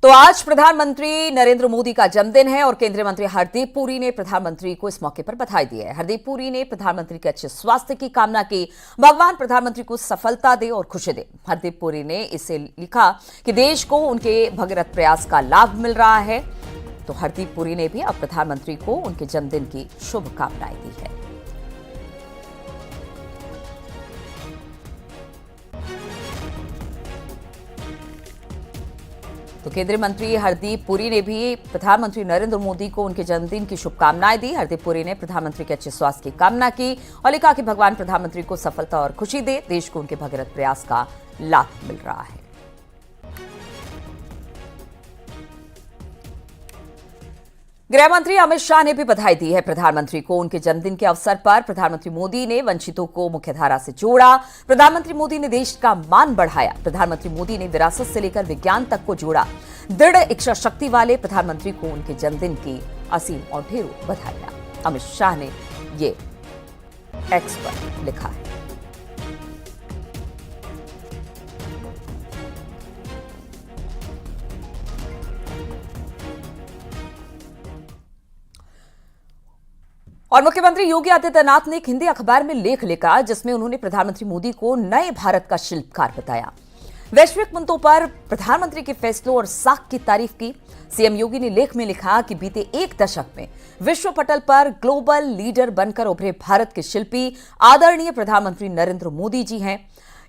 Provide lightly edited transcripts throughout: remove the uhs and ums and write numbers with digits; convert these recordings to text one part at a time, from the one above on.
तो आज प्रधानमंत्री नरेंद्र मोदी का जन्मदिन है और केंद्रीय मंत्री हरदीप पुरी ने प्रधानमंत्री को इस मौके पर बधाई दी है। हरदीप पुरी ने प्रधानमंत्री के अच्छे स्वास्थ्य की कामना की। भगवान प्रधानमंत्री को सफलता दे और खुशी दे। हरदीप पुरी ने इसे लिखा कि देश को उनके भगीरथ प्रयास का लाभ मिल रहा है। तो हरदीप पुरी ने भी अब प्रधानमंत्री को उनके जन्मदिन की शुभकामनाएं दी है। तो केंद्रीय मंत्री हरदीप पुरी ने भी प्रधानमंत्री नरेंद्र मोदी को उनके जन्मदिन की शुभकामनाएं दी। हरदीप पुरी ने प्रधानमंत्री के अच्छे स्वास्थ्य की कामना की और लिखा कि भगवान प्रधानमंत्री को सफलता और खुशी दे। देश को उनके भगीरथ प्रयास का लाभ मिल रहा है। गृह मंत्री अमित शाह ने भी बधाई दी है प्रधानमंत्री को उनके जन्मदिन के अवसर पर। प्रधानमंत्री मोदी ने वंचितों को मुख्यधारा से जोड़ा। प्रधानमंत्री मोदी ने देश का मान बढ़ाया। प्रधानमंत्री मोदी ने विरासत से लेकर विज्ञान तक को जोड़ा। दृढ़ इच्छा शक्ति वाले प्रधानमंत्री को उनके जन्मदिन की असीम और ढेरों बधाइयां। अमित शाह ने ये एक्स पर लिखा है। और मुख्यमंत्री योगी आदित्यनाथ ने एक हिंदी अखबार में लेख लिखा जिसमें उन्होंने प्रधानमंत्री मोदी को नए भारत का शिल्पकार बताया। वैश्विक मुद्दों पर प्रधानमंत्री के फैसलों और साख की तारीफ की। सीएम योगी ने लेख में लिखा कि बीते एक दशक में विश्व पटल पर ग्लोबल लीडर बनकर उभरे भारत के शिल्पी आदरणीय प्रधानमंत्री नरेंद्र मोदी जी हैं।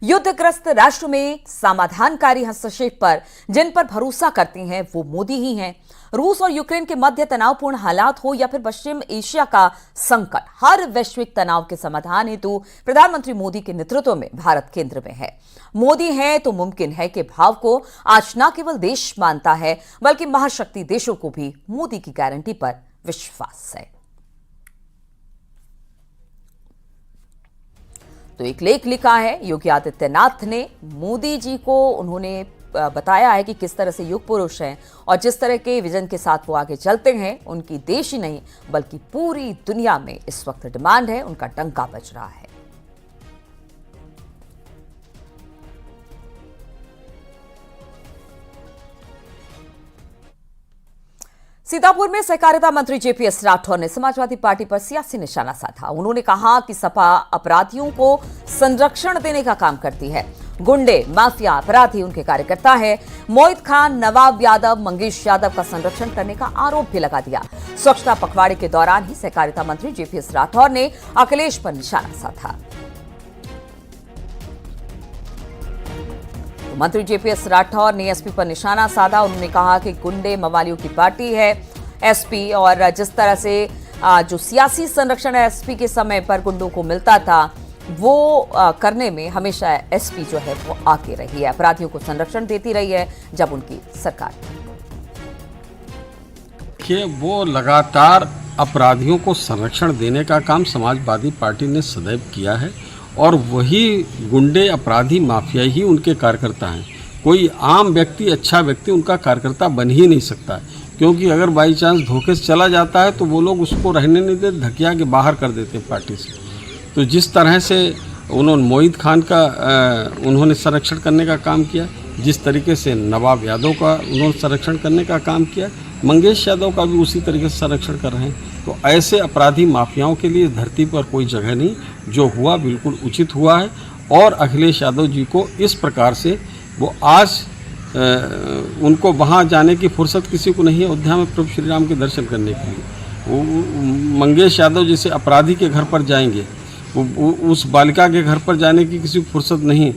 युद्धग्रस्त राष्ट्र में समाधानकारी हस्तक्षेप पर जिन पर भरोसा करते हैं वो मोदी ही हैं। रूस और यूक्रेन के मध्य तनावपूर्ण हालात हो या फिर पश्चिम एशिया का संकट, हर वैश्विक तनाव के समाधान हेतु प्रधानमंत्री मोदी के नेतृत्व में भारत केंद्र में है। मोदी हैं तो मुमकिन है कि भाव को आज न केवल देश मानता है बल्कि महाशक्ति देशों को भी मोदी की गारंटी पर विश्वास है। तो एक लेख लिखा है योगी आदित्यनाथ ने। मोदी जी को उन्होंने बताया है कि किस तरह से युग पुरुष हैं और जिस तरह के विजन के साथ वो आगे चलते हैं, उनकी देश ही नहीं बल्कि पूरी दुनिया में इस वक्त डिमांड है, उनका डंका बज रहा है। सीतापुर में सहकारिता मंत्री जेपीएस राठौर ने समाजवादी पार्टी पर सियासी निशाना साधा। उन्होंने कहा कि सपा अपराधियों को संरक्षण देने का काम करती है। गुंडे, माफिया, अपराधी उनके कार्यकर्ता है। मोहित खान, नवाब यादव, मंगेश यादव का संरक्षण करने का आरोप भी लगा दिया। स्वच्छता पखवाड़े के दौरान ही सहकारिता मंत्री जेपीएस राठौर ने अखिलेश पर निशाना साधा। मंत्री जेपीएस राठौर ने एसपी पर निशाना साधा। उन्होंने कहा कि गुंडे मवालियों की पार्टी है एसपी, और जिस तरह से जो सियासी संरक्षण एसपी के समय पर गुंडों को मिलता था वो करने में हमेशा एसपी जो है वो आगे रही है, अपराधियों को संरक्षण देती रही है जब उनकी सरकार। देखिए, वो लगातार अपराधियों को संरक्षण देने का काम समाजवादी पार्टी ने सदैव किया है और वही गुंडे, अपराधी, माफिया ही उनके कार्यकर्ता हैं। कोई आम व्यक्ति, अच्छा व्यक्ति उनका कार्यकर्ता बन ही नहीं सकता है, क्योंकि अगर बाई चांस धोखे से चला जाता है तो वो लोग उसको रहने नहीं देते, धकिया के बाहर कर देते हैं पार्टी से। तो जिस तरह से उन्होंने मोहित खान का उन्होंने संरक्षण करने का काम किया, जिस तरीके से नवाब यादव का उन्होंने संरक्षण करने का काम किया, मंगेश यादव का भी उसी तरीके से संरक्षण कर रहे हैं। तो ऐसे अपराधी माफियाओं के लिए धरती पर कोई जगह नहीं। जो हुआ बिल्कुल उचित हुआ है और अखिलेश यादव जी को इस प्रकार से वो आज उनको वहाँ जाने की फुर्सत किसी को नहीं है अयोध्या में प्रभु श्री राम के दर्शन करने के लिए। वो मंगेश यादव जैसे अपराधी के घर पर जाएंगे, उस बालिका के घर पर जाने की किसी को फुर्सत नहीं।